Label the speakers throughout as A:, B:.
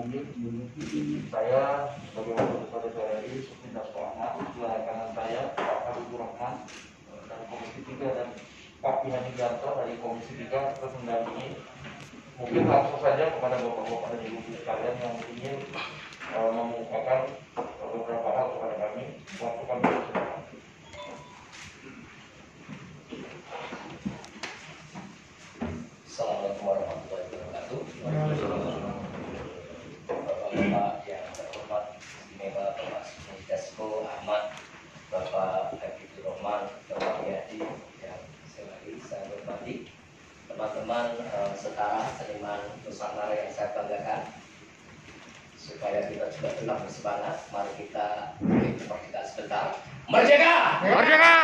A: ini saya sebagai wakil ketua DPR RI Suminda Soekarno, bersama kanan saya Pak Habibur Rahman dari Komisi 3 dan Pak Bihani Janto dari Komisi 3 terus mendampingi. Mungkin langsung saja kepada bapak-bapak dan ibu sekalian yang ingin mengungkapkan beberapa hal kepada kami. Waktu kami silakan.
B: Assalamualaikum warahmatullahi wabarakatuh. Bapak-bapak yang terhormat, istimewa Bapak Suni Dasko Ahmad, Bapak Habibur Rahman, Bapak Yadi, yang saya hormati, teman-teman setara seniman Nusantara yang saya banggakan. Supaya kita juga tetap bersemangat, mari kita beri kemerdekaan sebentar. Merdeka!
C: Merdeka!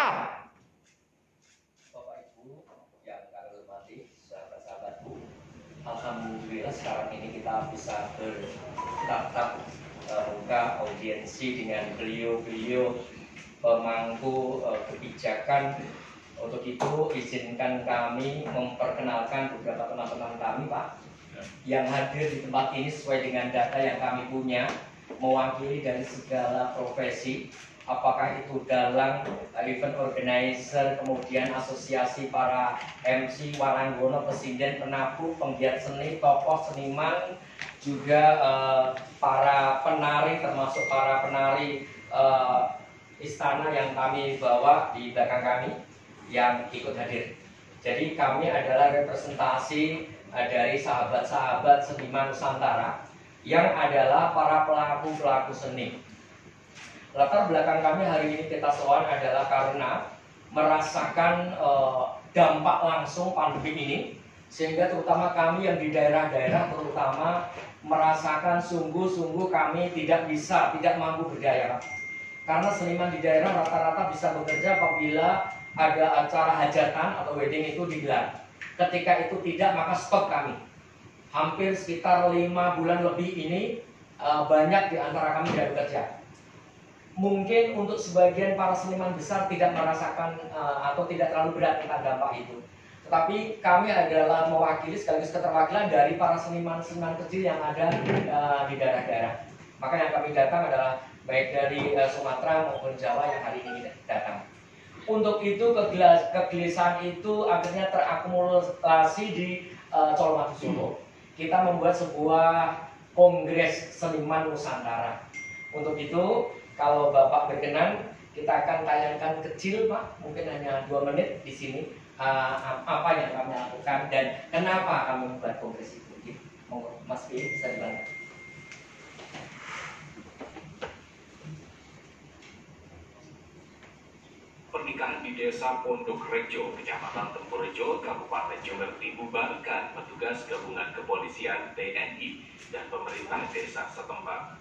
B: Bapak Ibu yang kami hormati, sahabat-sahabatku, alhamdulillah sekarang ini kita bisa bertatap muka audiensi dengan beliau-beliau pemangku kebijakan. Untuk itu izinkan kami memperkenalkan beberapa teman-teman kami, Pak, yang hadir di tempat ini sesuai dengan data yang kami punya, mewakili dari segala profesi, apakah itu dalang, event organizer, kemudian asosiasi para MC, waranggono, pesinden, penabuh, penggiat seni, tokoh, seniman, juga para penari, termasuk para penari istana yang kami bawa di belakang kami yang ikut hadir. Jadi kami adalah representasi dari sahabat-sahabat seniman Nusantara yang adalah para pelaku-pelaku seni. Latar belakang kami hari ini kita soal adalah karena merasakan dampak langsung pandemi ini, sehingga terutama kami yang di daerah-daerah terutama merasakan sungguh-sungguh kami tidak mampu berdaya. Karena seniman di daerah rata-rata bisa bekerja apabila ada acara hajatan atau wedding itu digelar. Ketika itu tidak, maka stop kami. Hampir sekitar 5 bulan lebih ini banyak di antara kami tidak bekerja. Mungkin untuk sebagian para seniman besar tidak merasakan atau tidak terlalu berat tentang dampak itu. Tetapi kami adalah mewakili sekaligus keterwakilan dari para seniman-seniman kecil yang ada di daerah-daerah. Maka yang kami datang adalah baik dari Sumatera maupun Jawa yang hari ini datang. Untuk itu kegelisahan itu akhirnya terakumulasi di Colomadu Solo. Kita membuat sebuah kongres seniman Nusantara. Untuk itu kalau Bapak berkenan, kita akan tayangkan kecil, Pak, mungkin hanya 2 menit di sini apa yang kami lakukan dan kenapa kami membuat kongres itu. Mas B bisa dibantu.
D: Pernikahan di Desa Pondok Rejo, Kecamatan Tempurejo, Kabupaten Jember dibubarkan petugas gabungan kepolisian TNI dan pemerintah desa setempat.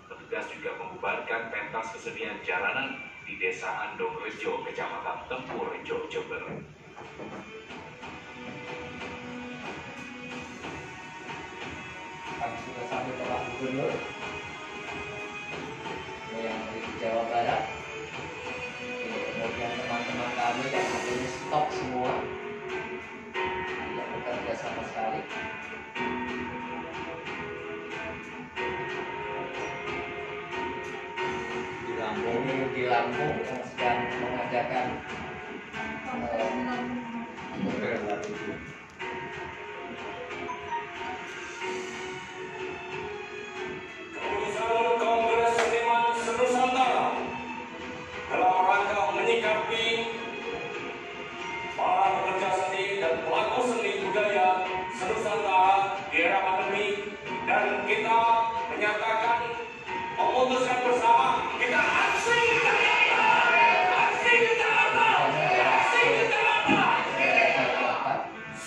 D: Petugas juga membubarkan pentas kesenian jaranan di Desa Andong Rejo, Kecamatan Tempurejo, Jember.
B: Kami sudah sampai ke Pak Gubernur yang di Jawa Barat. Kemudian teman-teman kami yang ini stop semua, tidak bekerja sama sekali. Di Lampung yang sedang mengadakan
E: Kongres Seniman Senusantara dalam rangka menyikapi para pekerja seni dan pelaku seni budaya Senusantara di era pandemi, dan kita menyatakan memutuskan bersama kita aksi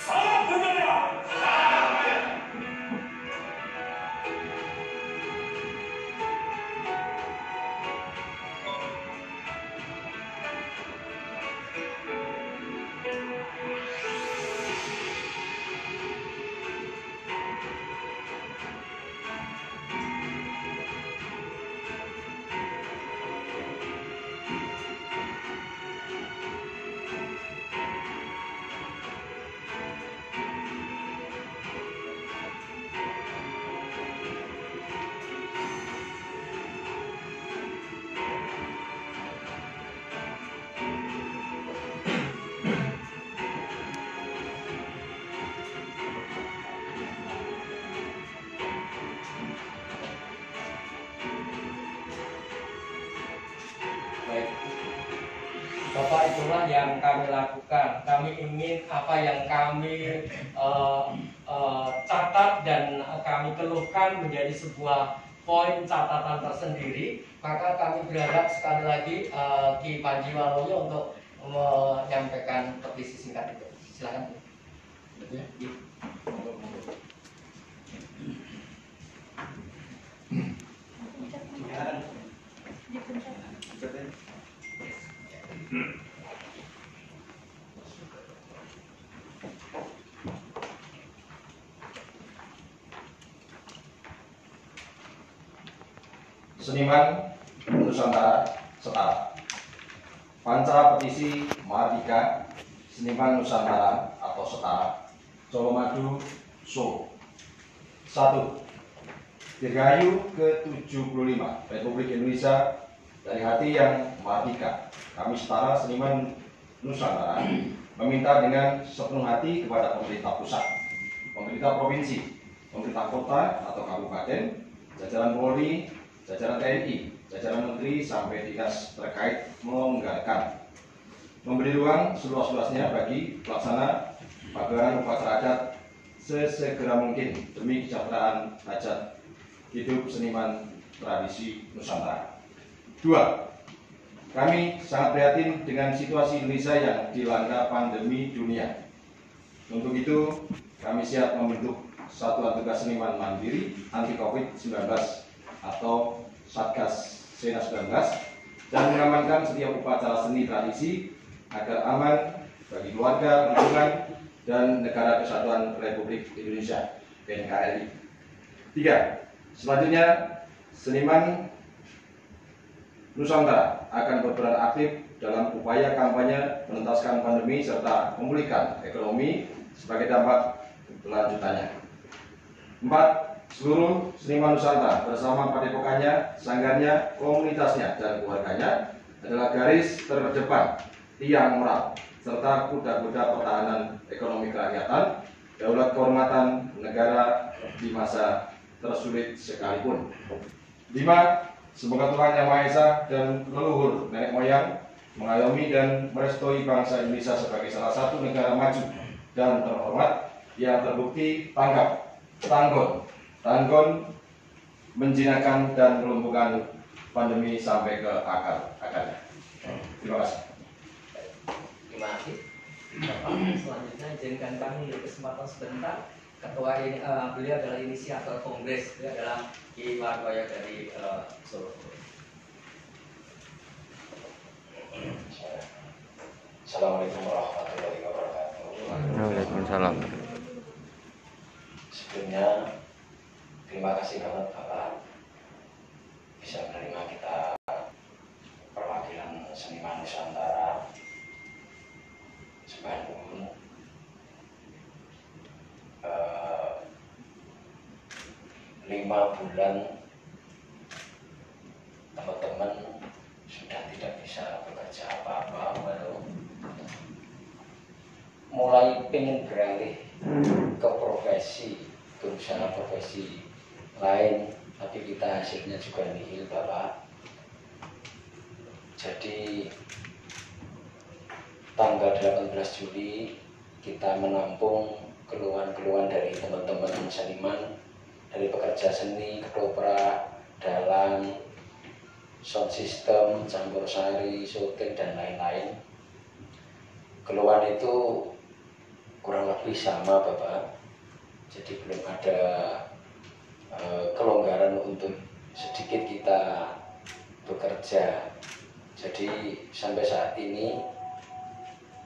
E: salam budaya.
B: itulah yang kami lakukan. Kami ingin apa yang kami catat dan kami keluhkan menjadi sebuah poin catatan tersendiri. Maka kami berharap sekali lagi Ki Panji Waloyo untuk menyampaikan petisi singkat itu. Silakan.
C: Seniman Nusantara Setara. Panca petisi Mahardika Seniman Nusantara atau Setara, Colomadu, Solo. 1. Dirgahayu ke-75 Republik Indonesia, dari hati yang Mahardika, kami setara seniman Nusantara meminta dengan sepenuh hati kepada pemerintah pusat, pemerintah provinsi, pemerintah kota atau kabupaten, jajaran Polri, jajaran TNI, jajaran menteri sampai dinas terkait melonggarkan, memberi ruang seluas-luasnya bagi pelaksana pagelaran upacara adat sesegera mungkin demi kesejahteraan hajat hidup seniman tradisi Nusantara. 2. Kami sangat prihatin dengan situasi Indonesia yang dilanda pandemi dunia. Untuk itu, kami siap membentuk Satuan Tugas Seniman Mandiri Anti COVID-19 atau Satgas Sena 19 dan mengamankan setiap upacara seni tradisi agar aman bagi keluarga, lingkungan, dan negara kesatuan Republik Indonesia (NKRI). 3. Selanjutnya, seniman Nusantara akan berperan aktif dalam upaya kampanye menuntaskan pandemi serta memulihkan ekonomi sebagai dampak kelanjutannya. 4. Seluruh seniman Nusantara bersama padepokannya, sanggarnya, komunitasnya, dan keluarganya adalah garis terdepan tiang moral serta kuda-kuda pertahanan ekonomi kerakyatan, daulat kehormatan negara di masa tersulit sekalipun. 5. Semoga Tuhan Yang Maha Esa dan leluhur nenek moyang mengayomi dan merestui bangsa Indonesia sebagai salah satu negara maju dan terhormat yang terbukti tanggap, tanggon, menjinakkan dan melumpuhkan pandemi sampai ke akar-akarnya. Terima kasih.
B: Terima kasih. Bapak, selanjutnya izinkan kami kesempatan sebentar. Ketua ini, beliau adalah inisiator kongres, beliau adalah Ki Warkoyo dari Solo.
F: Assalamualaikum warahmatullahi wabarakatuh.
G: Waalaikumsalam.
F: Sebelumnya terima kasih banget Bapak bisa menerima kita perwakilan seniman Nusantara Sebandung. 5 bulan teman-teman sudah tidak bisa bekerja apa-apa, baru mulai pengen beralih ke profesi, berusaha profesi lain, tapi kita hasilnya juga nihil Bapak. Jadi tanggal 18 Juli kita menampung keluhan-keluhan dari teman-teman seniman, dari pekerja seni, ketoprak, dalang, sound system, campur sari, syuting, dan lain-lain. Keluhan itu kurang lebih sama Bapak, jadi belum ada kelonggaran untuk sedikit kita bekerja. Jadi sampai saat ini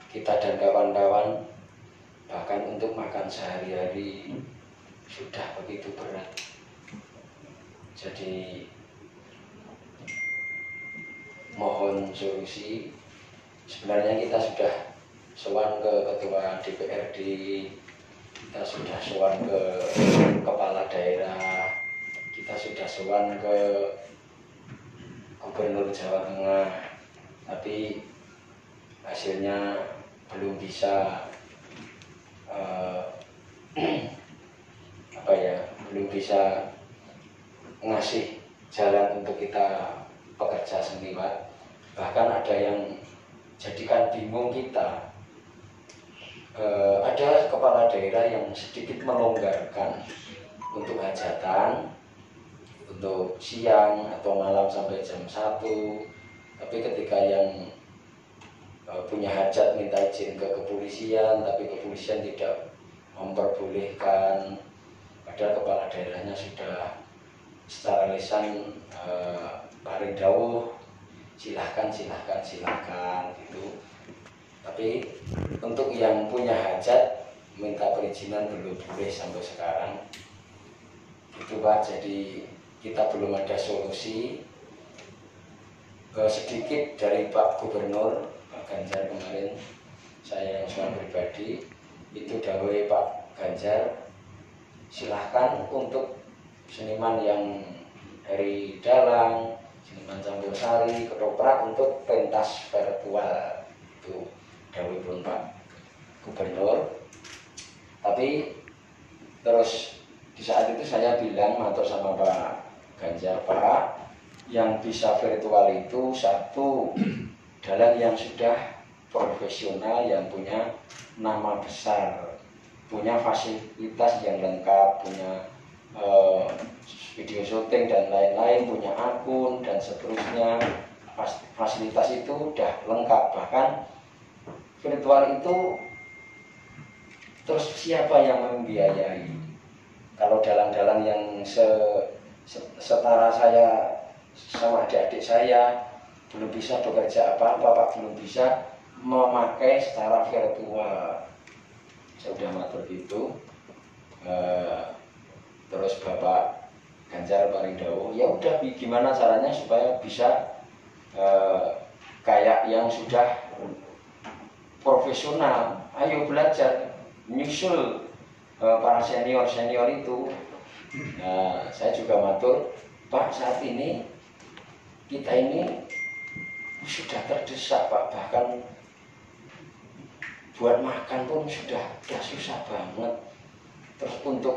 F: kita dan kawan-kawan bahkan untuk makan sehari-hari sudah begitu berat. Jadi mohon solusi. Sebenarnya kita sudah sowan ke ketua DPRD, kita sudah sowan ke kepala daerah, kita sudah sowan ke Gubernur Jawa Tengah, tapi hasilnya belum bisa belum bisa ngasih jalan untuk kita pekerja seniman. Bahkan ada yang jadikan bingung kita. Ada kepala daerah yang sedikit melonggarkan untuk hajatan, untuk siang atau malam sampai jam 1. Tapi ketika yang punya hajat minta izin ke kepolisian, tapi kepolisian tidak memperbolehkan, padahal kepala daerahnya sudah secara lisan paling dawuh silahkan gitu. Tapi untuk yang punya hajat minta perizinan belum boleh sampai sekarang itu Pak. Jadi kita belum ada solusi. Sedikit dari Pak Gubernur Pak Ganjar kemarin, saya yang seorang pribadi itu dawuh Pak Ganjar, silahkan untuk seniman yang dari dalang, seniman campur sari, ketoprak untuk pentas virtual, itu dawuhipun Pak Gubernur. Tapi terus di saat itu saya bilang matur sama Pak Ganjar, Pak, yang bisa virtual itu satu dalang yang sudah profesional, yang punya nama besar, punya fasilitas yang lengkap, punya video syuting dan lain-lain, punya akun dan seterusnya. Fasilitas itu udah lengkap. Bahkan virtual itu terus siapa yang membiayai? Kalau dalang-dalang yang setara saya sama adik-adik saya belum bisa bekerja apa-apa, Pak, belum bisa memakai secara virtual. Saya sudah matur gitu. Terus Bapak Ganjar paling dawuh, ya udah gimana caranya supaya bisa kayak yang sudah profesional. Ayo belajar, nyusul para senior itu. Nah, saya juga matur, Pak, saat ini kita ini sudah terdesak, Pak, bahkan buat makan pun sudah susah banget. Terus untuk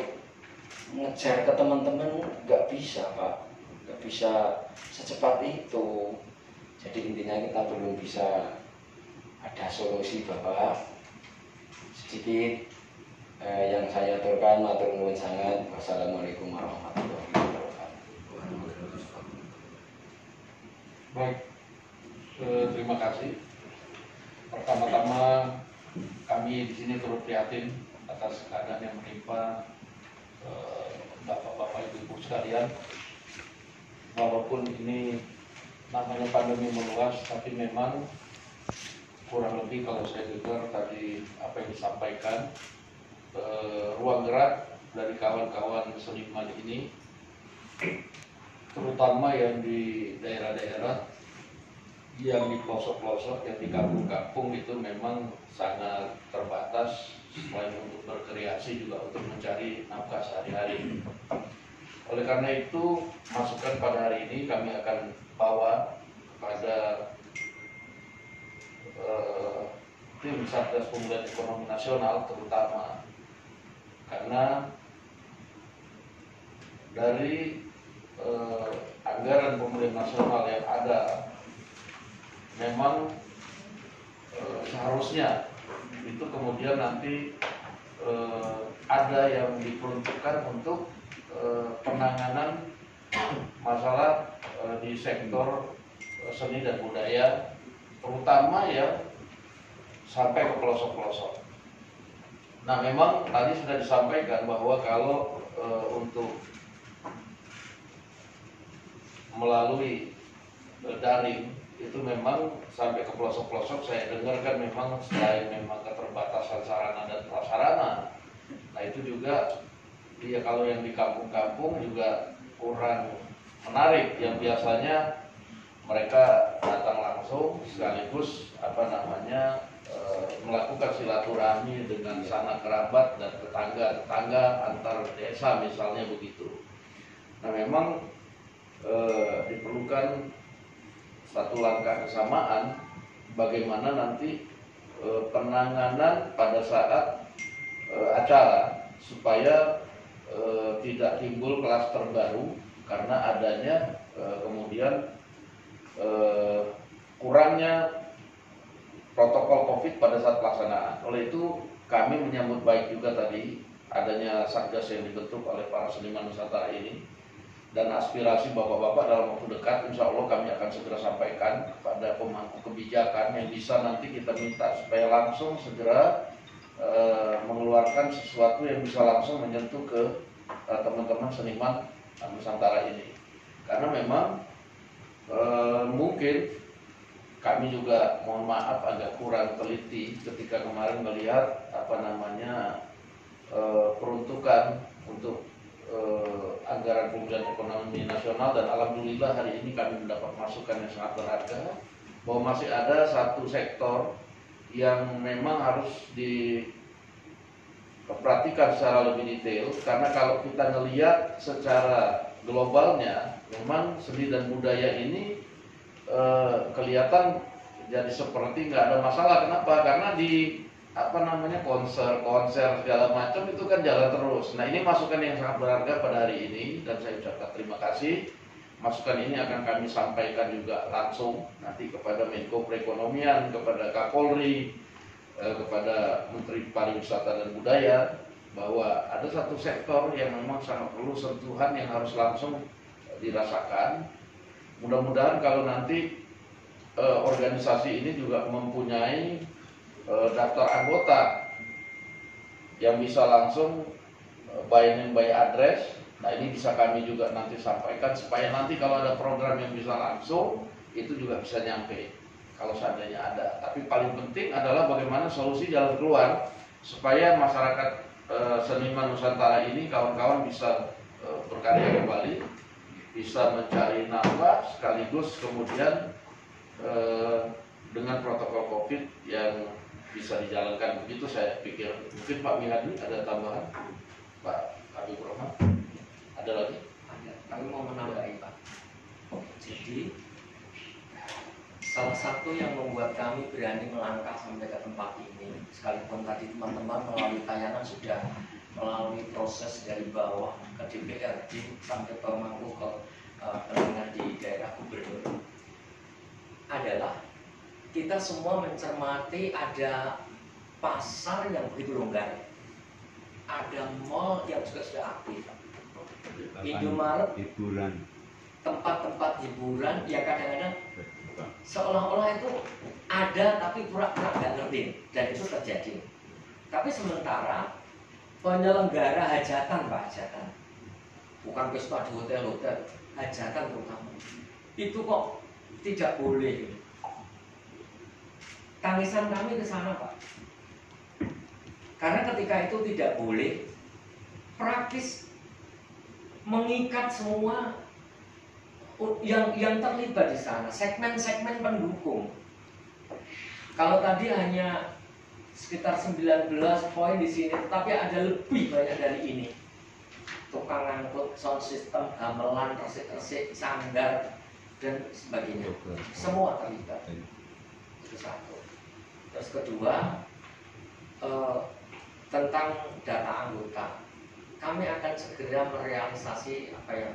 F: ngejar ke teman-teman nggak bisa, Pak, nggak bisa secepat itu. Jadi intinya kita belum bisa ada solusi, Bapak. Sedikit yang saya aturkan, matur nuwun sangat. Wassalamualaikum warahmatullahi wabarakatuh.
A: Baik, terima kasih. Pertama-tama kami di sini turut prihatin atas keadaan yang menimpa bapak-bapak, ibu-ibu sekalian. Walaupun ini namanya pandemi meluas, tapi memang kurang lebih kalau saya dengar tadi apa yang disampaikan, ruang gerak dari kawan-kawan seniman ini, terutama yang di daerah-daerah, yang di pelosok-pelosok, yang di kampung-kampung itu memang sangat terbatas. Selain untuk berkreasi juga untuk mencari nafkah sehari-hari. Oleh karena itu, masukan pada hari ini kami akan bawa kepada tim Satgas Pemulihan Ekonomi Nasional, terutama karena dari anggaran pemulihan nasional yang ada, memang seharusnya itu kemudian nanti ada yang diperuntukkan untuk penanganan masalah di sektor seni dan budaya, terutama yang sampai ke pelosok-pelosok. Nah, memang tadi sudah disampaikan bahwa kalau untuk melalui daring itu memang sampai ke pelosok-pelosok, saya dengarkan memang selain memang keterbatasan sarana dan prasarana, nah itu juga ya kalau yang di kampung-kampung juga kurang menarik, yang biasanya mereka datang langsung sekaligus melakukan silaturahmi dengan sanak kerabat dan tetangga-tetangga antar desa misalnya begitu. Nah, memang diperlukan satu langkah kesamaan bagaimana nanti penanganan pada saat acara supaya tidak timbul klaster baru karena adanya kemudian kurangnya
G: protokol COVID pada saat pelaksanaan. Oleh itu kami menyambut baik juga tadi adanya Satgas yang dibentuk oleh para seniman Nusantara ini, dan aspirasi bapak-bapak dalam waktu dekat insya Allah kami akan segera sampaikan kepada pemangku kebijakan yang bisa nanti kita minta supaya langsung segera mengeluarkan sesuatu yang bisa langsung menyentuh ke teman-teman seniman Nusantara ini. Karena memang mungkin kami juga mohon maaf agak kurang teliti ketika kemarin melihat peruntukan untuk anggaran pemulihan ekonomi nasional, dan alhamdulillah hari ini kami mendapat masukan yang sangat berharga bahwa masih ada satu sektor yang memang harus diperhatikan secara lebih detail, karena kalau kita melihat secara globalnya memang seni dan budaya ini kelihatan jadi seperti nggak ada masalah. Kenapa? Karena di konser segala macam itu kan jalan terus. Nah, ini masukan yang sangat berharga pada hari ini dan saya ucapkan terima kasih. Masukan ini akan kami sampaikan juga langsung nanti kepada Menko Perekonomian, kepada Kapolri, kepada Menteri Pariwisata dan Budaya, bahwa ada satu sektor yang memang sangat perlu sentuhan yang harus langsung dirasakan. Mudah-mudahan kalau nanti organisasi ini juga mempunyai daftar anggota yang bisa langsung by name by address. Nah, ini bisa kami juga nanti sampaikan supaya nanti kalau ada program yang bisa langsung itu juga bisa nyampe kalau seandainya ada. Tapi paling penting adalah bagaimana solusi jalan keluar supaya masyarakat seniman Nusantara ini, kawan-kawan bisa berkarya kembali, bisa mencari nafkah, sekaligus kemudian dengan protokol COVID yang bisa dijalankan. Begitu saya pikir. Mungkin Pak Mihadi ada tambahan, Pak Habib Rahman, ada lagi?
B: Ada. Kami mau menambahi, Pak. Jadi salah satu yang membuat kami berani melangkah sampai ke tempat ini, sekalipun tadi teman-teman melalui tayangan sudah melalui proses dari bawah ke DPRD sampai ke pemangku ke pendengar di daerah gubernur, adalah kita semua mencermati ada pasar yang begitu longgar, ada mall yang juga sudah aktif, Indomaret, tempat-tempat hiburan yang kadang-kadang seolah-olah itu ada tapi pura-pura nggak ngerti, dan itu terjadi. Tapi sementara penyelenggara hajatan, Pak, hajatan, bukan pesta di hotel-hotel, hajatan terutama, itu kok tidak boleh. Tangisan kami ke sana, Pak. Karena ketika itu tidak boleh, praktis mengikat semua yang terlibat di sana, segmen-segmen pendukung. Kalau tadi hanya sekitar 19 poin di sini, tapi ada lebih banyak dari ini. Tukang angkut, sound system, gamelan, resik-resik, sanggar, dan sebagainya. Semua terlibat. Itu satu. Terus kedua, tentang data anggota. Kami akan segera merealisasi apa yang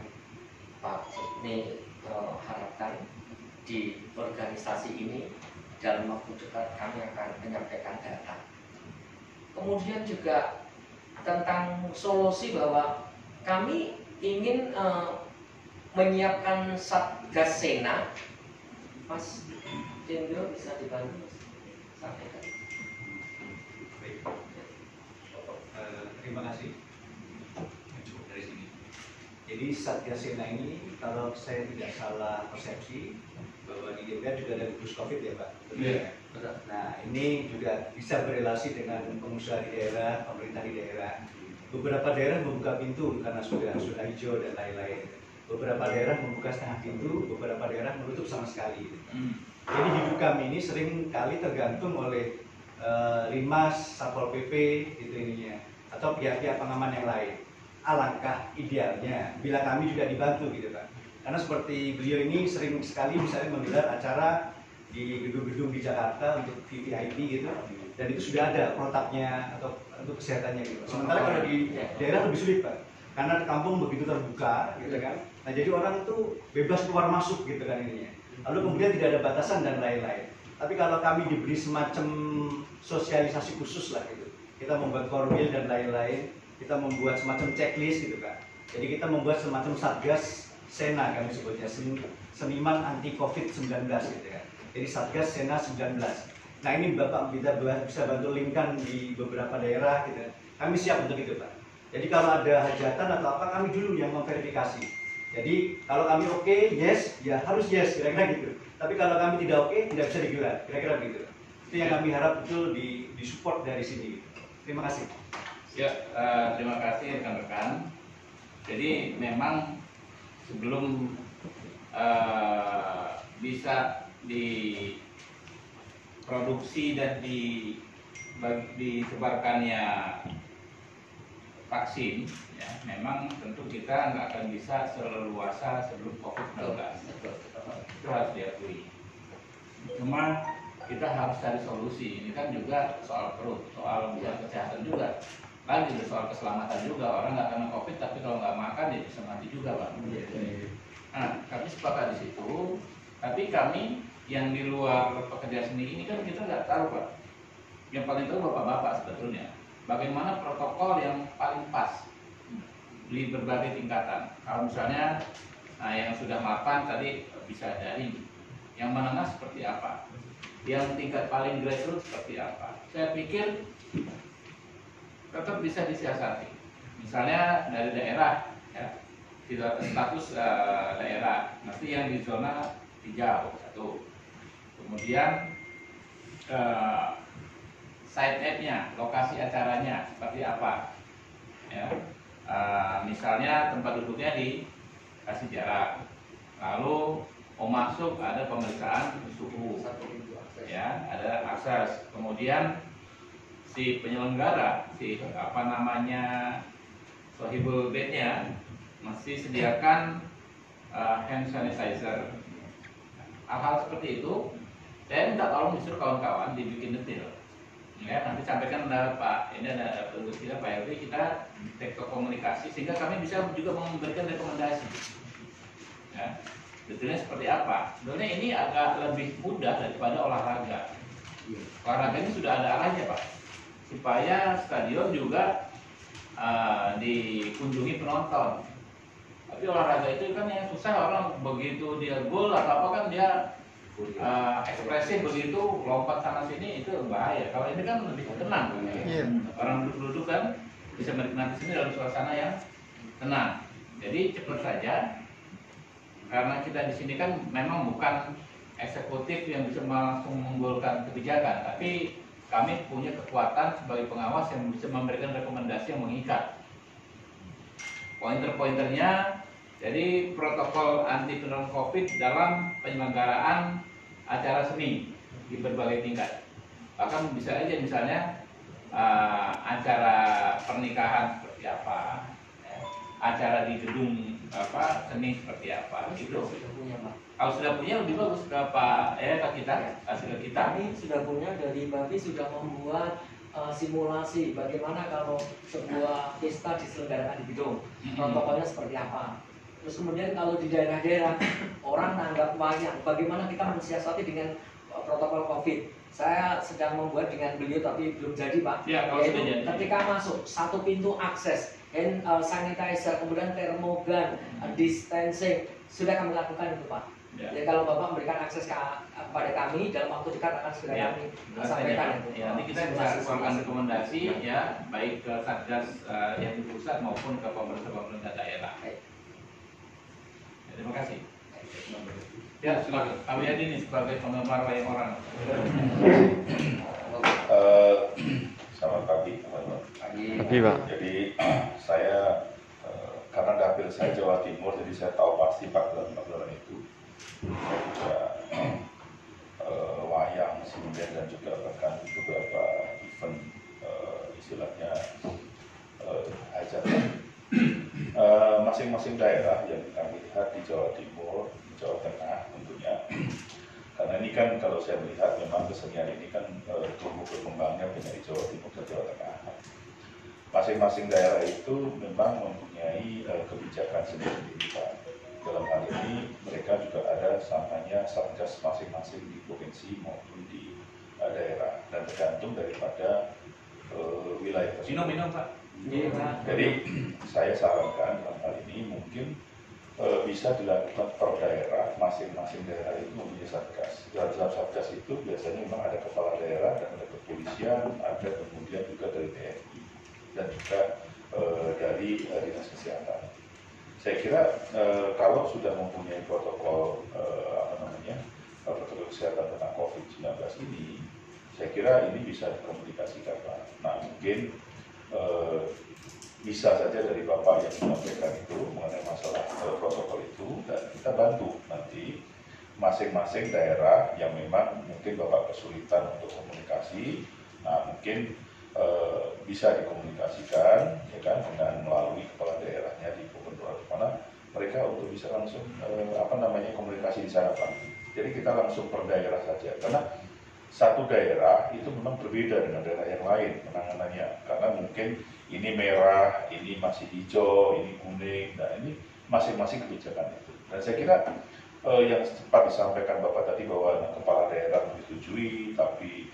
B: Pak Sukni harapkan di organisasi ini. Dalam waktu dekat kami akan menyampaikan data. Kemudian juga tentang solusi bahwa kami ingin menyiapkan Satgas Sena. Mas Jendro bisa dibantu sampaikan.
H: Terima kasih. Cukup dari sini. Jadi Satgas Sena ini kalau saya tidak salah persepsi bahwa di DPR juga ada gugus COVID ya, Pak.
G: Iya.
H: Nah, ini juga bisa berrelasi dengan pengusaha di daerah, pemerintah di daerah. Beberapa daerah membuka pintu karena sudah hijau dan lain-lain. Beberapa daerah membuka setengah pintu, beberapa daerah menutup sama sekali. Jadi hidup kami ini sering kali tergantung oleh Linmas, Satpol PP gitu ininya, atau pihak-pihak pengaman yang lain. Alangkah idealnya bila kami juga dibantu gitu, Pak. Karena seperti beliau ini sering sekali misalnya menggelar acara di gedung-gedung di Jakarta untuk VIP gitu, dan itu sudah ada protapnya atau untuk kesehatannya gitu. Sementara kalau di daerah lebih sulit, Pak, karena di kampung begitu terbuka gitu kan. Nah, jadi orang itu bebas keluar masuk gitu kan ininya. Lalu kemudian tidak ada batasan dan lain-lain. Tapi kalau kami diberi semacam sosialisasi khusus lah gitu, kita membuat formil dan lain-lain, kita membuat semacam checklist gitu kan. Jadi kita membuat semacam satgas Sena, kami sebutnya seniman anti COVID-19 gitu kan. Jadi satgas Sena 19. Nah ini Bapak bisa bantu linkkan di beberapa daerah gitu. Kami siap untuk itu Pak. Jadi kalau ada hajatan atau apa, kami dulu yang memverifikasi. Jadi kalau kami oke, yes, ya harus yes, kira-kira gitu. Tapi kalau kami tidak oke, tidak bisa digelar, kira-kira begitu. Itu yang kami harap betul disupport dari sini. Terima kasih.
I: Ya, terima kasih rekan-rekan. Jadi memang sebelum bisa diproduksi dan disebarkannya vaksin, ya, memang tentu kita nggak akan bisa seleluasa sebelum COVID-19. Itu harus diakui. Cuma kita harus cari solusi. Ini kan juga soal perut, soal bukan kesehatan juga. Lagi soal keselamatan juga. Orang nggak kena COVID, tapi kalau nggak makan ya bisa mati juga, Pak. Nah, kami sepakat di situ. Tapi kami yang di luar pekerja seni ini kan kita nggak tahu, Pak. Yang paling tahu bapak-bapak sebetulnya. Bagaimana protokol yang paling pas di berbagai tingkatan. Kalau misalnya yang sudah mapan tadi bisa daring, yang menengah seperti apa, yang tingkat paling grassroots seperti apa. Saya pikir tetap bisa disiasati. Misalnya dari daerah, ya, status daerah, mesti yang di zona hijau satu. Kemudian side app-nya, lokasi acaranya seperti apa, ya. Misalnya tempat duduknya dikasih jarak, lalu mau masuk ada pemeriksaan suhu, ya, ada akses. Kemudian si penyelenggara, sohibul bednya mesti sediakan hand sanitizer. Hal-hal seperti itu saya minta tolong disuruh kawan-kawan dibikin detail. Ya, nanti sampaikan Pak, ini ada petugas kita Pak Elvi, kita tektok komunikasi sehingga kami bisa juga memberikan rekomendasi. Ya, detailnya seperti apa? Sebenarnya ini agak lebih mudah daripada olahraga. Olahraga ini sudah ada arahnya Pak, supaya stadion juga dikunjungi penonton. Tapi olahraga itu kan yang susah, orang begitu dia gol atau apa kan dia ekspresi begitu lompat sana sini, itu bahaya. Kalau ini kan lebih tenang, orang duduk-duduk kan bisa menikmati sini dalam suasana yang tenang. Jadi cepat saja, karena kita di sini kan memang bukan eksekutif yang bisa langsung menggolkan kebijakan, tapi kami punya kekuatan sebagai pengawas yang bisa memberikan rekomendasi yang mengikat. Pointer-pointernya, jadi protokol anti penularan COVID dalam penyelenggaraan acara seni di berbagai tingkat. Bahkan bisa aja misalnya acara pernikahan seperti apa, acara di gedung seni seperti apa, gitu. Kalau sudah punya lebih bagus ke Pak, ke kita, kasih ke kita.
B: Kami sudah punya, dari Bapi sudah membuat simulasi bagaimana kalau sebuah pesta diselenggarakan di gedung, protokolnya seperti apa. Terus kemudian kalau di daerah-daerah orang tanggap wayang, bagaimana kita mensiasati dengan protokol COVID. Saya sedang membuat dengan beliau tapi belum jadi Pak.
I: Ya, kalau sudah jadi.
B: Ketika masuk satu pintu akses, hand sanitizer, kemudian termogan, distancing, sudah kami lakukan itu Pak.
I: Ya.
B: Jadi kalau Bapak memberikan akses kepada kami dalam waktu dekat akan segera kami sampaikan itu.
I: Ya, nanti kita bisa keluarkan rekomendasi ya, baik ke Satgas yang di pusat maupun ke pemerintah daerah. Ya, terima kasih. Ya, silakan. Pak Wiyadi ini sebagai penggemar wayang orang.
J: Selamat pagi, teman-teman.
K: Pagi, Pak.
J: Jadi saya karena dapil saya Jawa Timur, jadi saya tahu pasti pagelaran itu. Saya juga wayang, sinden dan juga bahkan beberapa event istilahnya hajatan. Masing-masing daerah yang kami lihat di Jawa Timur, Jawa Tengah tentunya. Karena ini kan kalau saya melihat memang kesenian ini kan tumbuh berkembangnya dari Jawa Timur ke Jawa Tengah. Masing-masing daerah itu memang mempunyai kebijakan sendiri Pak, dalam hal ini mereka juga ada namanya satgas masing-masing di provinsi maupun di daerah, dan tergantung daripada wilayah tersebut.
I: Minum Pak.
J: Jadi saya sarankan dalam hal ini mungkin bisa dilakukan per daerah, masing-masing daerah itu mempunyai satgas. Dalam satgas itu biasanya memang ada kepala daerah dan ada kepolisian, ada kemudian juga dari TNI dan juga dari dinas kesehatan. Saya kira kalau sudah mempunyai protokol protokol kesehatan tentang COVID-19 ini, saya kira ini bisa dikomunikasikan Pak. Nah mungkin bisa saja dari Bapak yang menyampaikan itu mengenai masalah protokol itu, dan kita bantu nanti masing-masing daerah yang memang mungkin Bapak kesulitan untuk komunikasi, nah mungkin bisa dikomunikasikan ya kan dengan melalui kepala daerahnya di gubernur atau mana mereka untuk bisa langsung komunikasi di sana Pak. Jadi kita langsung per daerah saja, karena satu daerah itu memang berbeda dengan daerah yang lain penanganannya, karena mungkin ini merah, ini masih hijau, ini kuning, nah ini masing-masing kebijakan itu. Dan saya kira yang sempat disampaikan Bapak tadi bahwa kepala daerah menyetujui tapi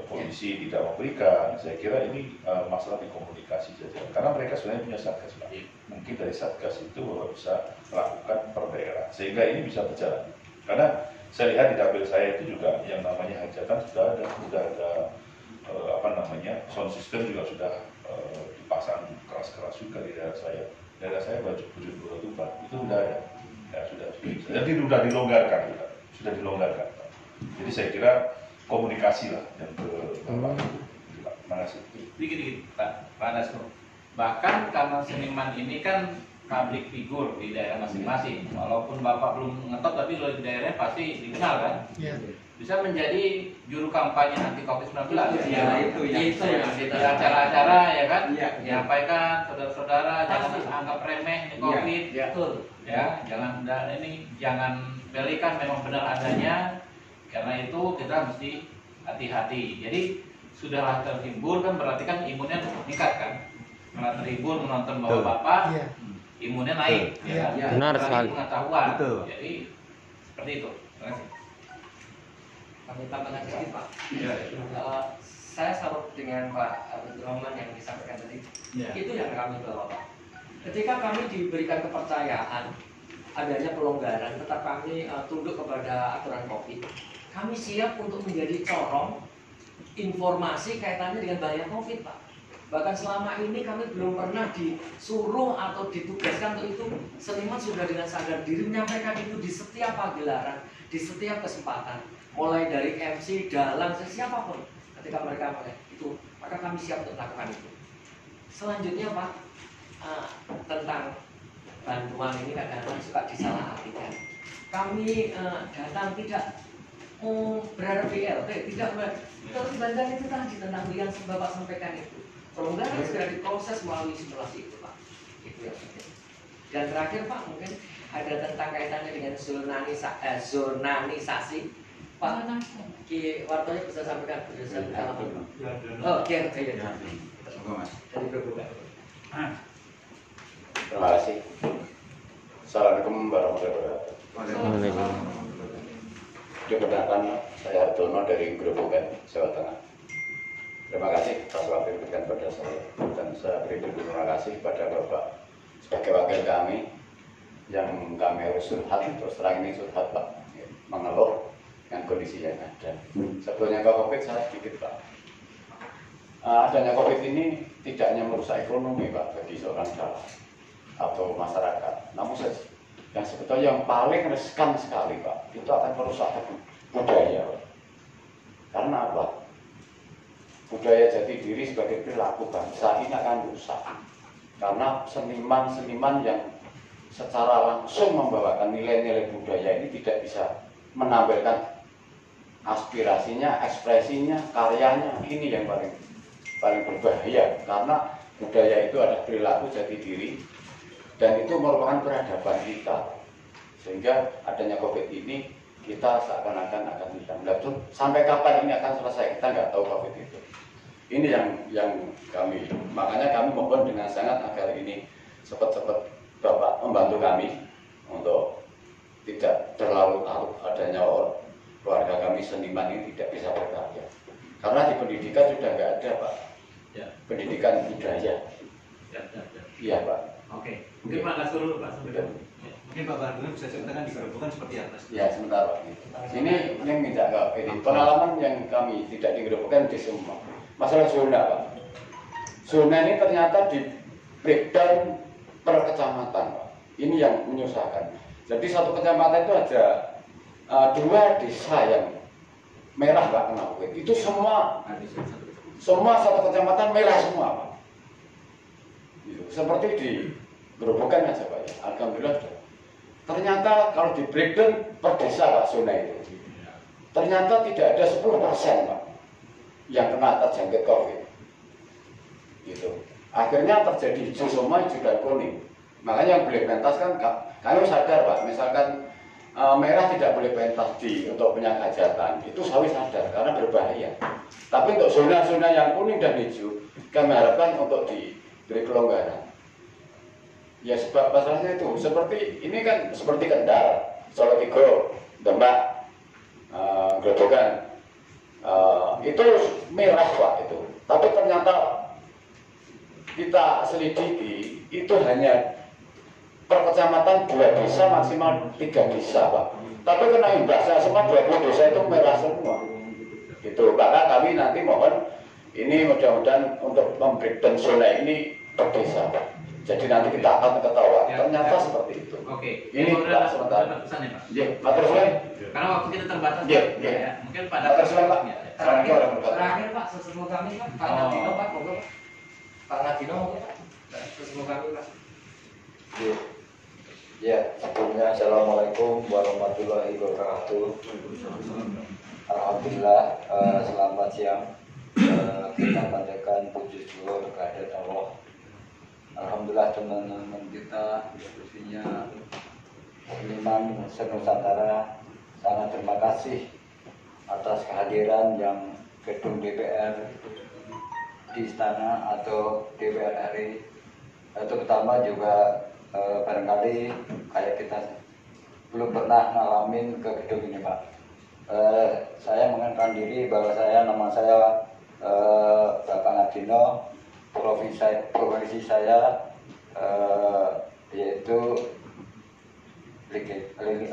J: polisi tidak memberikan, saya kira ini masalah di komunikasi saja, karena mereka sebenarnya punya satgas Pak. Mungkin dari satgas itu Bapak bisa melakukan per daerah sehingga ini bisa berjalan, karena saya lihat di dapil saya itu juga yang namanya hajatan sudah ada sound system juga sudah dipasang keras-keras juga di daerah saya. Daerah saya baju Tuban itu sudah ada, ya sudah. Jadi sudah dilonggarkan. Jadi saya kira komunikasi lah yang ke Bapak. Terima kasih.
I: Dikit-dikit Pak Dasko. Bahkan karena seniman ini kan public figure di daerah masing-masing, walaupun Bapak belum ngetop tapi kalau di daerah pasti dikenal kan? Iya. Bisa menjadi juru kampanye anti COVID-19.
B: Ya, itu yang
I: di acara-acara ya kan? Menyampaikan saudara-saudara jangan anggap remeh ini COVID.
B: Betul.
I: Ya, jangan belikan, memang benar adanya. Karena itu kita mesti hati-hati. Jadi sudahlah terhibur kan berarti kan imunnya meningkat kan? Karena terhibur menonton Bapak, imunnya naik. Ya.
K: Benar sekali.
I: Pengetahuan. Jadi seperti itu. Terima kasih.
B: Kami tambahkan sedikit Pak. Saya salut dengan Pak Abdul Rahman yang disampaikan tadi. Itu yang kami bawa Pak. Ketika kami diberikan kepercayaan adanya pelonggaran, tetap kami tunduk kepada aturan COVID. Kami siap untuk menjadi corong informasi kaitannya dengan bahaya COVID Pak. Bahkan selama ini kami belum pernah disuruh atau ditugaskan untuk itu. Seniman sudah dengan sadar diri menyampaikan itu di setiap pagelaran, di setiap kesempatan. Mulai dari MC, dalang, siapapun. Ketika mereka mulai itu, maka kami siap untuk melakukan itu. Selanjutnya Pak, tentang bantuan ini kadang-kadang suka disalahartikan. Kami datang tidak berharap BLT, tidak terus bantuan itu tadi tentang yang Bapak sampaikan itu. Pelonggaran segera diproses melalui simulasi itu Pak. Itu yang penting. Dan terakhir Pak, mungkin ada tentang kaitannya dengan zonanisasi. Pak, Ki Wartonya bisa sampaikan berdasarkan pengalaman. Oh, iya. Dari Berbuka.
L: Terima kasih. Assalamualaikum warahmatullahi wabarakatuh. Diperkenalkan, saya Hartono dari Grobogan, Jawa Tengah. Terima kasih atas waktu yang diberikan pada saya, dan saya beri terima kasih pada Bapak sebagai wakil kami yang kami harus surhat, terus terang ini surhat Pak, mengeluh dengan kondisi yang ada. Sebelumnya COVID saya sedikit Pak. Adanya COVID ini tidak hanya merusak ekonomi Pak bagi seorang dalang atau masyarakat, namun yang sebetulnya yang paling riskan sekali Pak, itu akan merusak budaya Pak. Karena apa? Budaya jati diri sebagai perilaku bangsa ini akan rusak. Karena seniman-seniman yang secara langsung membawakan nilai-nilai budaya ini tidak bisa menampilkan aspirasinya, ekspresinya, karyanya. Ini yang paling berbahaya, karena budaya itu adalah perilaku jati diri dan itu merupakan peradaban kita. Sehingga adanya COVID ini kita seakan-akan akan hilang. Sampai kapan ini akan selesai kita nggak tahu COVID itu. Ini yang kami, makanya kami mohon dengan sangat agar ini cepat-cepat Bapak membantu kami untuk
H: dulu Pak. Mungkin Pak Barduna bisa ceritakan di Gerobokan seperti apa?
L: Ya sebentar Pak. Ini yang minta ini pengalaman yang kami tidak di Gerobokan di semua. Masalah zona Pak. Zona ini ternyata di breakdown per kecamatan Pak. Ini yang menyusahkan. Jadi satu kecamatan itu ada 2 desa yang merah Pak kena COVID. Itu semua satu kecamatan merah semua Pak. Gitu. Seperti di Gerobokan aja Pak ya. Alhamdulillah. Ternyata kalau di breakdown per desa Pak zona itu, ternyata tidak ada 10% Pak yang kena terjangkit COVID. Gitu. Akhirnya terjadi hijau semua, hijau dan kuning. Makanya yang boleh pentas kan kami sadar Pak, misalkan merah tidak boleh pentas untuk penyakit hajatan, itu sawi sadar karena berbahaya. Tapi untuk zona-zona yang kuning dan hijau, kami harapkan untuk diberi kelonggaran. Ya sebab masalahnya itu seperti ini kan seperti Kendal, Solotigo, Demak, Gerobokan, itu merah Pak itu. Tapi ternyata kita selidiki itu hanya per kecamatan 2 desa maksimal 3 desa Pak. Tapi kena imbasnya semua 20 desa itu merah semua. Gitu. Maka kami nanti mohon ini mudah-mudahan untuk membreakdown zona ini per desa Pak. Jadi nanti kita akan ketawa. Ternyata seperti itu.
K: Oke.
L: Ini Pak sebentar.
K: Pesan ya Pak.
L: Iya, matur suwun.
K: Karena waktu kita terbatas.
L: Iya,
K: Pak.
L: iya.
K: Ya, mungkin pada
L: matur suwun Pak.
K: terakhir Pak, sesepuh kami Pak, Pak Nadino Pak, monggo Pak. Pak Nadino monggo Pak. Sesepuh kami Pak.
F: Ya, sebelumnya Assalamualaikum warahmatullahi wabarakatuh. Alhamdulillah, selamat siang. Kita panjatkan puji syukur kehadirat Allah. Alhamdulillah teman-teman kita, khususnya seniman se-Nusantara, sangat terima kasih atas kehadiran yang gedung DPR di istana atau DPR RI. Terutama juga barangkali kayak kita belum pernah ngalamin ke gedung ini Pak. Saya mengenalkan diri bahwa nama saya Bapak Nadino. Profesi saya yaitu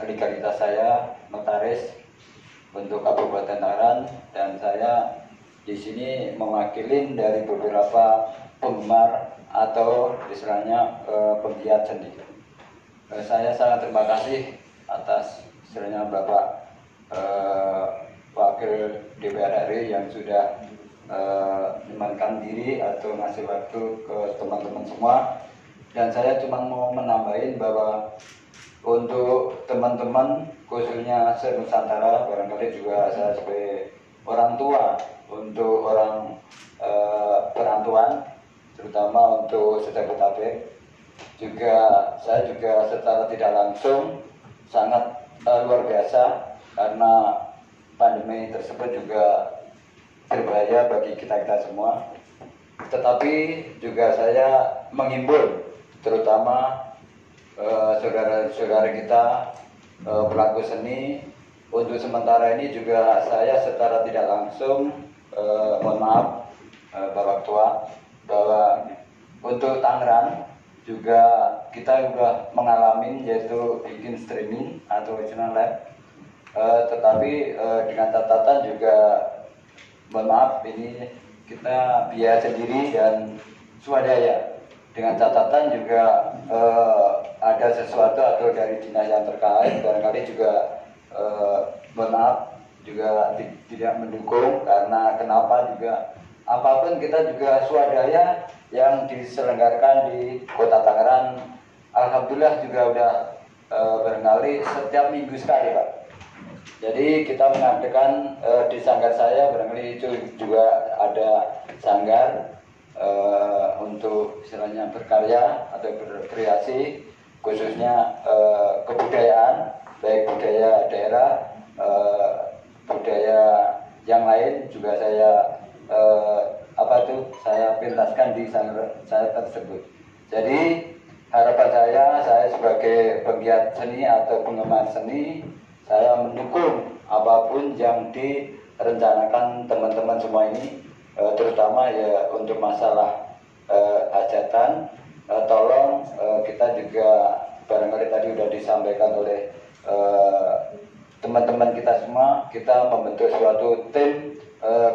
F: legalitas saya notaris untuk Kabupaten Tangerang, dan saya di sini mewakili dari beberapa penggemar atau istilahnya penggiat seni. Saya sangat terima kasih atas istilahnya Bapak Wakil DPR RI yang sudah menyempatkan diri atau ngasih waktu ke teman-teman semua. Dan saya cuma mau menambahin bahwa untuk teman-teman khususnya se-Nusantara, barangkali juga saya sebagai orang tua untuk orang perantauan, terutama untuk Jabodetabek, juga saya juga secara tidak langsung sangat luar biasa karena pandemi tersebut juga berbahaya bagi kita semua. Tetapi juga saya menghimbau terutama saudara-saudara kita pelaku seni, untuk sementara ini juga saya secara tidak langsung mohon maaf Bapak Ketua, bahwa untuk Tangerang juga kita sudah mengalami yaitu bikin streaming atau channel live, tetapi dengan catatan juga mohon maaf ini kita biaya sendiri dan swadaya. Dengan catatan juga ada sesuatu atau dari dinas yang terkait barangkali juga mohon maaf juga tidak mendukung, karena kenapa juga apapun kita juga swadaya yang diselenggarakan di Kota Tangerang. Alhamdulillah juga udah barangkali setiap minggu sekali Pak. Jadi kita mengadakan di sanggar saya barangkali itu juga ada sanggar untuk istilahnya berkarya atau berkreasi, khususnya kebudayaan, baik budaya daerah, budaya yang lain juga saya saya pentaskan di sanggar saya tersebut. Jadi harapan saya sebagai penggiat seni atau penggemar seni, saya mendukung apapun yang direncanakan teman-teman semua ini, terutama ya untuk masalah hajatan, tolong kita juga
L: barangkali tadi sudah disampaikan oleh teman-teman kita semua, kita membentuk suatu tim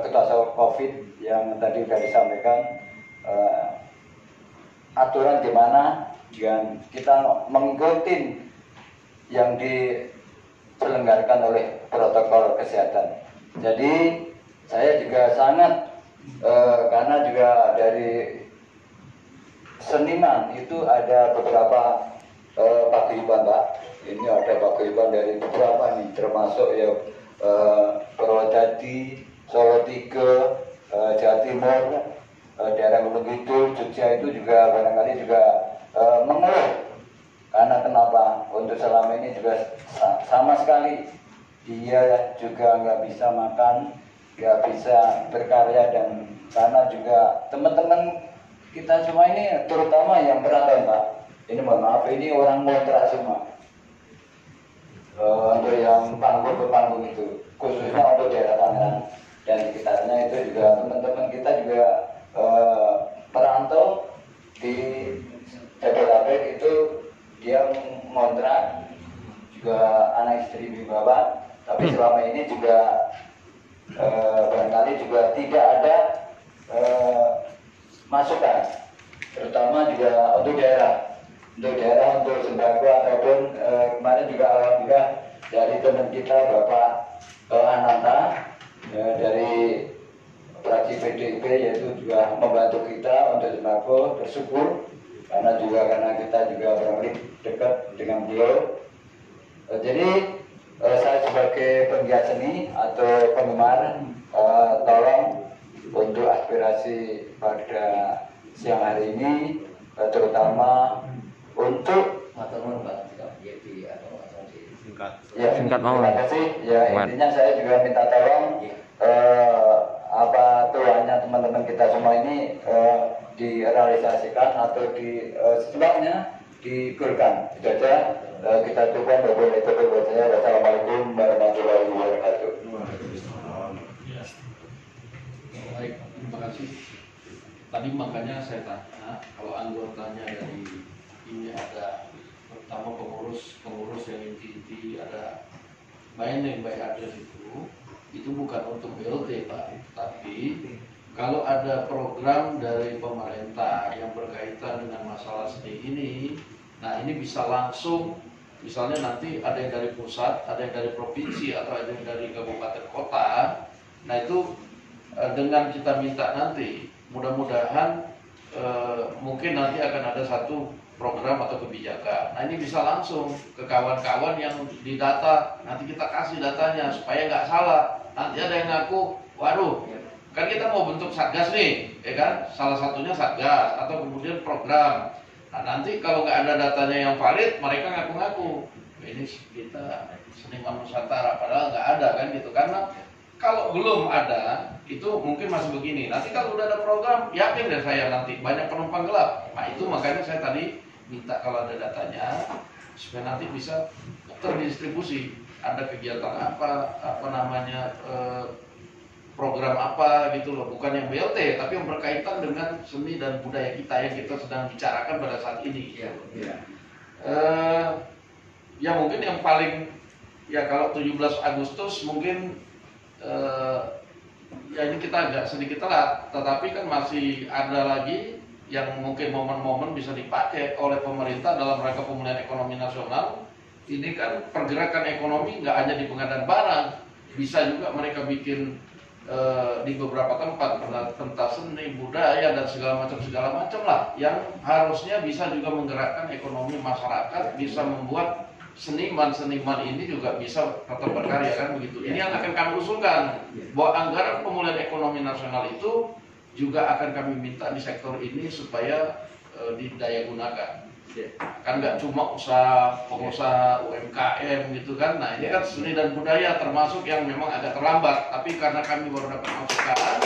L: ketahanan COVID yang tadi sudah disampaikan. Aturan gimana yang kita mengikuti yang diselenggarakan oleh protokol kesehatan. Jadi saya juga sangat karena juga dari seniman itu ada beberapa paguyuban, Pak. Ini ada paguyuban dari beberapa nih, termasuk ya Purwodadi, Solo 3, Jawa Timur, daerah Gunung Kidul, Jogja itu juga barangkali juga mengeluh. Karena kenapa? Untuk selama ini juga sama sekali dia juga nggak bisa makan, nggak bisa berkarya, dan karena juga teman-teman kita semua ini terutama yang merantau, Pak. Ini mohon maaf, ini orang kontrak semua. Untuk yang panggung ke panggung itu, khususnya untuk daerah Tangerang dan sekitarnya itu juga teman-teman kita juga perantau di Jabodetabek itu dia ngontrak juga anak istri dibawa, tapi selama ini juga barangkali juga tidak ada masukan, terutama juga untuk daerah untuk sembako ataupun kemarin juga alhamdulillah dari teman kita Bapak Ananta dari fraksi PDIP yaitu juga membantu kita untuk sembako, bersyukur karena kita juga barangkali dekat dengan beliau. Jadi saya sebagai penggiat seni atau penggemar tolong untuk aspirasi pada siang hari ini terutama untuk singkat mau. Terima kasih. Ya, intinya saya juga minta tolong apa tuanya teman-teman kita semua ini direalisasikan atau setidaknya digulirkan. Itu aja. Kita coba berbuat itu buat saya. Wassalamualaikum warahmatullahi wabarakatuh.
G: Baik, terima kasih. Tadi makanya saya tanya, kalau anggotanya dari ini ada pertama pengurus yang inti-inti, ada binding by address itu bukan untuk BLT, Pak, tapi kalau ada program dari pemerintah yang berkaitan dengan masalah seni ini, nah ini bisa langsung, misalnya nanti ada yang dari pusat, ada yang dari provinsi, atau ada yang dari kabupaten kota. Nah itu dengan kita minta nanti, mudah-mudahan mungkin nanti akan ada satu program atau kebijakan. Nah ini bisa langsung ke kawan-kawan yang didata, nanti kita kasih datanya supaya nggak salah. Nanti ada yang ngaku, waduh, kan kita mau bentuk satgas nih, ya kan? Salah satunya satgas atau kemudian program. Nah nanti kalau nggak ada datanya yang valid, mereka ngaku-ngaku, ini kita seniman Nusantara, padahal nggak ada kan gitu. Karena kalau belum ada, itu mungkin masih begini. Nanti kalau udah ada program, yakin deh saya nanti banyak penumpang gelap. Nah itu makanya saya tadi minta kalau ada datanya, supaya nanti bisa terdistribusi. Ada kegiatan apa namanya, program apa gitu loh. Bukan yang BLT, tapi yang berkaitan dengan seni dan budaya kita yang kita sedang bicarakan pada saat ini. Ya mungkin yang paling, ya kalau 17 Agustus mungkin ya ini kita agak sedikit telat, tetapi kan masih ada lagi yang mungkin momen-momen bisa dipakai oleh pemerintah dalam rangka pemulihan ekonomi nasional. Ini kan pergerakan ekonomi nggak hanya di pengadaan barang, bisa juga mereka bikin di beberapa tempat tentang seni, budaya dan segala macam lah, yang harusnya bisa juga menggerakkan ekonomi masyarakat, bisa membuat seniman ini juga bisa tetap berkarya kan begitu. Ini yang akan kami usulkan, bahwa anggaran pemulihan ekonomi nasional itu juga akan kami minta di sektor ini supaya didaya gunakan. Kan nggak cuma pengusaha UMKM gitu kan. Nah ini kan seni dan budaya termasuk yang memang agak terlambat, tapi karena kami baru dapat masukan,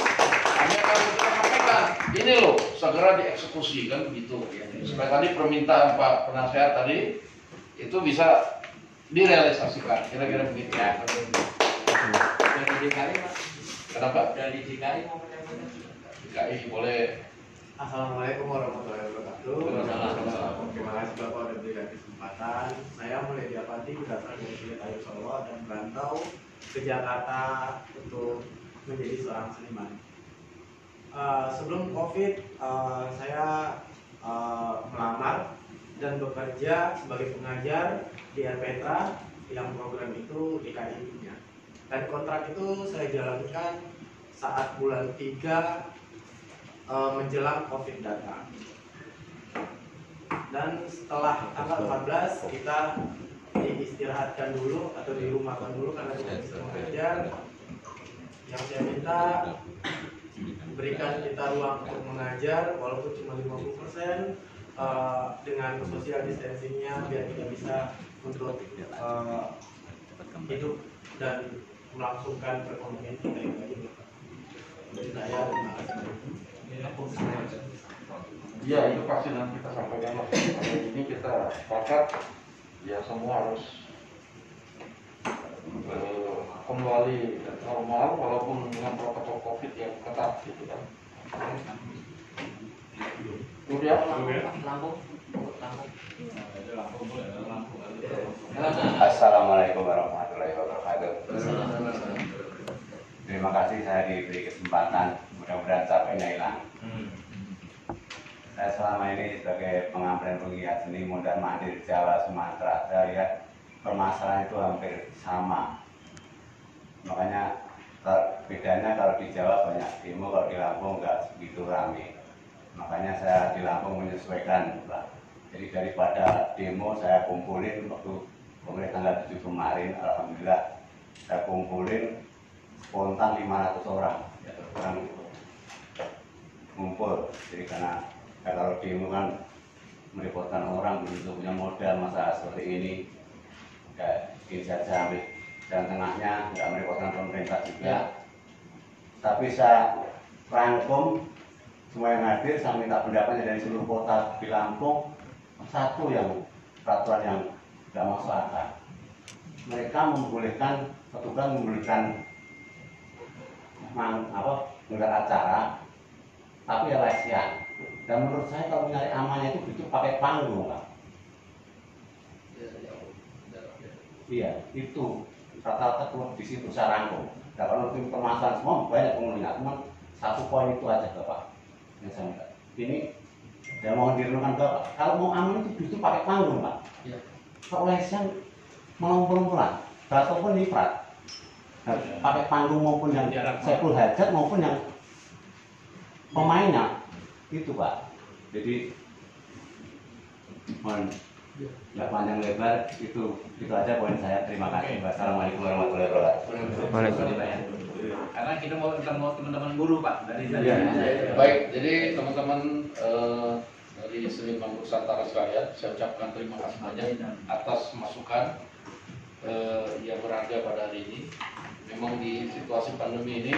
G: hanya kami sampaikan ini loh segera dieksekusi kan begitu. Supaya tadi permintaan Pak Penasehat tadi itu bisa direalisasikan, kira-kira begitu. Ya.
K: Dari DKI, Pak.
G: Kenapa?
K: Dari DKI mau
G: DKI boleh
M: Assalamualaikum warahmatullahi wabarakatuh. Terima kasih Bapak sudah berikan kesempatan. Saya Mulya Diapati, berasal dari Kulit Ayu Solo dan merantau ke Jakarta untuk menjadi seorang seniman. Sebelum COVID, saya melamar dan bekerja sebagai pengajar di RPetra yang program itu DKI punya. Dan kontrak itu saya jalankan saat bulan 3 menjelang COVID datang. Dan setelah tanggal 14 kita diistirahatkan dulu atau dirumahkan dulu karena tidak bisa mengajar. Yang saya minta, berikan kita ruang untuk mengajar walaupun cuma 50%, dengan social distancingnya biar kita bisa untuk hidup dan melangsungkan perekonomian kita yang lagi. Dari saya, terima kasih.
G: Ya, itu pasti nanti kita sampaikan. Hari ini kita sepakat ya semua harus kembali normal walaupun dengan protokol COVID yang ketat gitu kan. Kemudian
L: Assalamualaikum warahmatullahi wabarakatuh. Terima kasih saya diberi kesempatan, mudah-mudahan capeknya hilang. Saya selama ini sebagai pengambilan penggiat seni mondar mandir Jawa, Sumatera, saya lihat permasalahan itu hampir sama. Makanya bedanya kalau di Jawa banyak demo, kalau di Lampung nggak begitu ramai. Makanya saya di Lampung menyesuaikan, Pak. Jadi daripada demo saya kumpulin waktu kemarin tanggal 7 kemarin, alhamdulillah saya kumpulin spontan 500 orang, orang ngumpul. Jadi karena kalau demo kan merepotkan orang, begitu punya modal masa seperti ini, ya ini saja ambil dan tengahnya nggak merepotkan pemerintah juga. Tapi saya rangkum semua yang hadir, saya minta pendapatnya dari seluruh kota di Lampung. Satu yang peraturan yang nggak masuk akal, mereka membolehkan petugas memberikan menggelar acara, tapi ya rasian. Dan menurut saya kalau nyari amannya itu justru pakai panggung, Pak. Iya, itu rata-rata keluar di situ saya rangkum. Dan kalau tim permasalahan semua banyak pengeluhnya, cuma satu poin itu aja, Bapak. Yang saya minta. Ini saya mohon direnungkan, Bapak. Kalau mau aman itu justru pakai panggung, Pak. Iya. Kalau rasian melompat-lompat, ataupun niprat, pakai panggung maupun yang Saiful Hajat maupun yang pemainnya. Itu Pak, jadi mohon nggak panjang lebar, itu aja poin saya. Terima kasih. Wassalamualaikum warahmatullahi wabarakatuh.
I: Karena kita mau teman-teman guru Pak dari
G: ya. Baik, jadi teman-teman dari Seniman Nusantara sekalian, saya ucapkan terima kasih banyak atas masukan yang berharga pada hari ini. Memang di situasi pandemi ini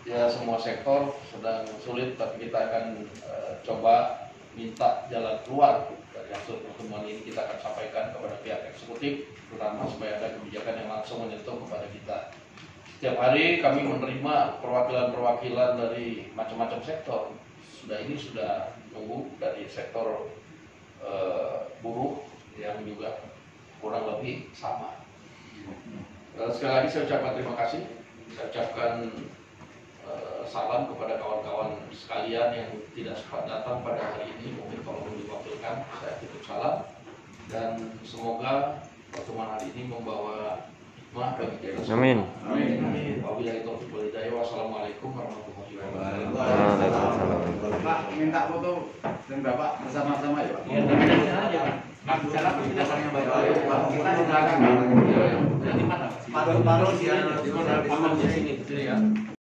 G: ya semua sektor sedang sulit, tapi kita akan coba minta jalan keluar dari hasil pertemuan ini. Kita akan sampaikan kepada pihak eksekutif, terutama supaya ada kebijakan yang langsung menyentuh kepada kita. Setiap hari kami menerima perwakilan-perwakilan dari macam-macam sektor. Sudah nunggu dari sektor buruh yang juga kurang lebih sama. Sekali lagi saya ucapkan terima kasih. Saya ucapkan salam kepada kawan-kawan sekalian yang tidak sempat datang pada hari ini, mungkin tolong diwakilkan. Saya titip salam dan semoga pertemuan hari ini membawa hikmah bagi kita semua.
N: Amin.
G: Amin. Wabillahi taufiq wal hidayah. Wassalamualaikum warahmatullahi wabarakatuh.
M: Pak, minta foto dengan Bapak bersama-sama ya Pak.
I: Iya, aja. Bicara kita sama Bapak. Kita di belakang. Di mana? Paru-paru di sini ya.